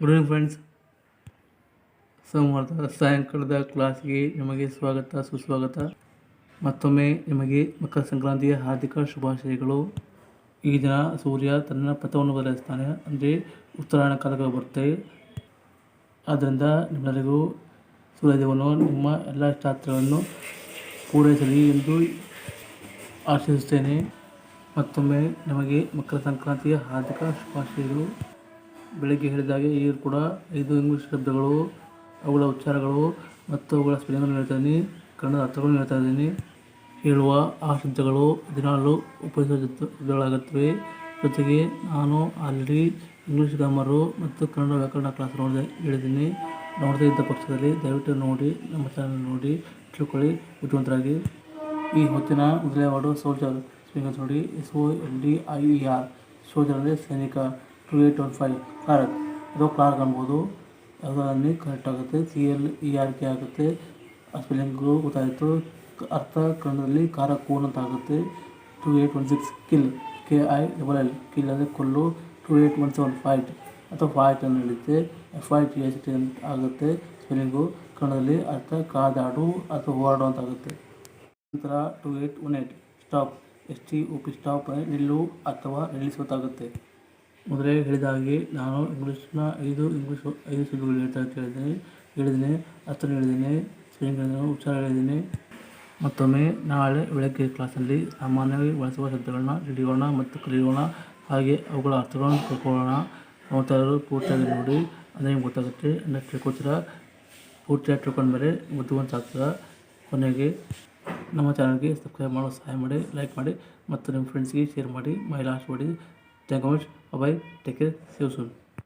Good evening friends. ಸೋಮವಾರದ ಸಾಯಂಕಾಲದ ಕ್ಲಾಸ್ಗೆ ನಿಮಗೆ ಸುಸ್ವಾಗತ. ಮತ್ತೊಮ್ಮೆ ನಿಮಗೆ ಮಕರ ಸಂಕ್ರಾಂತಿಯ ಹಾರ್ದಿಕ ಶುಭಾಶಯಗಳು. ಈ ದಿನ ಸೂರ್ಯ ತನ್ನ ಪಥವನ್ನು ಬದಲಾಯಿಸ್ತಾನೆ, ಅಂದರೆ ಉತ್ತರಾಯಣ ಕಾಲಕ್ಕೆ ಬರುತ್ತೆ. ಆದ್ದರಿಂದ ನಿಮ್ಮೆಲ್ಲರಿಗೂ ಸೂರ್ಯದೇವನು ನಿಮ್ಮ ಎಲ್ಲ ಇಷ್ಟಾರ್ಥಗಳನ್ನು ಪೂರೈಸಲಿ ಎಂದು ಆಶಿಸುತ್ತೇನೆ. ಮತ್ತೊಮ್ಮೆ ನಿಮಗೆ ಮಕರ ಸಂಕ್ರಾಂತಿಯ ಹಾರ್ದಿಕ ಶುಭಾಶಯಗಳು. ಬೆಳಗ್ಗೆ ಹೇಳಿದಾಗೆ ಈಗ ಕೂಡ 5 ಇಂಗ್ಲೀಷ್ ಶಬ್ದಗಳು, ಅವುಗಳ ಉಚ್ಚಾರಗಳು ಮತ್ತು ಅವುಗಳ ಸ್ಪೆಲ್ಲಿಂಗನ್ನು ಹೇಳ್ತಾ ಇದ್ದೀನಿ, ಕನ್ನಡದ ಅರ್ಥಗಳನ್ನು ಹೇಳ್ತಾ ಇದ್ದೀನಿ. ಹೇಳುವ ಆ ಶಬ್ದಗಳು ದಿನಾಲು ಉಪಯೋಗಿಸುವ ಶಬ್ದಗಳಾಗುತ್ತವೆ. ಜೊತೆಗೆ ನಾನು ಆಲ್ರೆಡಿ ಇಂಗ್ಲೀಷ್ ಗ್ರಾಮರು ಮತ್ತು ಕನ್ನಡ ವ್ಯಾಕರಣ ಕ್ಲಾಸ್ ಹೇಳಿದ್ದೀನಿ. ನೋಡದೇ ಇದ್ದ ಪಕ್ಷದಲ್ಲಿ ದಯವಿಟ್ಟು ನೋಡಿ, ನಮ್ಮ ಚಾನಲ್ ನೋಡಿ ತಿಳ್ಕೊಳ್ಳಿ, ಬುದ್ಧಿವಂತರಾಗಿ. ಈ ಹೊತ್ತಿನ ಮೊದಲನೇ ವಾರ್ಡು ಸೋಲ್ಜರ್, ಸ್ಪೆಲ್ಲಿಂಗ್ ನೋಡಿ SOLDIER. ಸೋಲ್ಜರ್ ಅಂದರೆ ಸೈನಿಕ. 2815 ಕ್ಲಾರ್ಕ್, ಇದು ಕ್ಲಾರ್ಕ್ ಅನ್ಬೋದು. ಯಾವುದರಲ್ಲಿ ಕರೆಕ್ಟ್ ಆಗುತ್ತೆ, CLERK ಆಗುತ್ತೆ. ಆ ಸ್ಪೆಲ್ಲಿಂಗು ಗೊತ್ತಾಯಿತು. ಅರ್ಥ ಕನ್ನಡದಲ್ಲಿ ಖಾರ ಕೂನ್ ಅಂತ ಆಗುತ್ತೆ. 2816 ಕಿಲ್, KILL, ಕಿಲ್ ಅಂದರೆ ಕೊಲ್ಲು. 2817 ಫೈಟ್ ಅಥವಾ ಫೈಟ್ ಅಂತ ಹೇಳುತ್ತೆ, FIGHT ಅಂತ ಆಗುತ್ತೆ ಸ್ಪೆಲ್ಲಿಂಗು. ಕನ್ನಡದಲ್ಲಿ ಅರ್ಥ ಕಾದಾಡು ಅಥವಾ ಹೋರಾಡು ಅಂತ ಆಗುತ್ತೆ. ನಂತರ 2818 ಸ್ಟಾಪ್, STOP, ಸ್ಟಾಪ್ ಅಂದರೆ ನಿಲ್ಲು ಅಥವಾ ನಿಲ್ಲಿಸುತ್ತಾಗುತ್ತೆ. ಮೊದಲೇ ಹೇಳಿದ ಹಾಗೆ ನಾನು ಇಂಗ್ಲೀಷ್ನ 5 ಶಬ್ದಗಳು ಹೇಳಿದ್ದೀನಿ, ಅರ್ಥ ಹೇಳಿದ್ದೀನಿ, ಸ್ಪೆಲ್ಲಿಂಗ್ ಹೇಳಿದ್ದೀನಿ, ಉಚ್ಚಾರ ಹೇಳಿದ್ದೀನಿ. ಮತ್ತೊಮ್ಮೆ ನಾಳೆ ಬೆಳಗ್ಗೆ ಕ್ಲಾಸಲ್ಲಿ ಸಾಮಾನ್ಯವಾಗಿ ಬಳಸುವ ಶಬ್ದಗಳನ್ನ ಹಿಡಿಯೋಣ ಮತ್ತು ಕಲಿಯೋಣ. ಹಾಗೆ ಅವುಗಳ ಅರ್ಥಗಳನ್ನು ತಿಳ್ಕೊಳ್ಳೋಣ. ನೋಡ್ತಾಯಿದ್ರು ಪೂರ್ತಿಯಾಗಿ ನೋಡಿ, ಅಂದರೆ ನಿಮ್ಗೆ ಗೊತ್ತಾಗುತ್ತೆ, ಅಂದರೆ ತಿಳ್ಕೊತೀರಾ. ಪೂರ್ತಿಯಾಗಿ ತಿಳ್ಕೊಂಡ್ಮೇಲೆ ಬುದ್ಧಿವಂತ ಆಗ್ತೀರಾ. ಕೊನೆಗೆ ನಮ್ಮ ಚಾನಲ್ಗೆ ಸಬ್ಸ್ಕ್ರೈಬ್ ಮಾಡೋ ಸಹಾಯ ಮಾಡಿ, ಲೈಕ್ ಮಾಡಿ ಮತ್ತು ನಿಮ್ಮ ಫ್ರೆಂಡ್ಸ್ಗೆ ಶೇರ್ ಮಾಡಿ. My last word. Thank you very much. Bye bye. Take care. See you soon.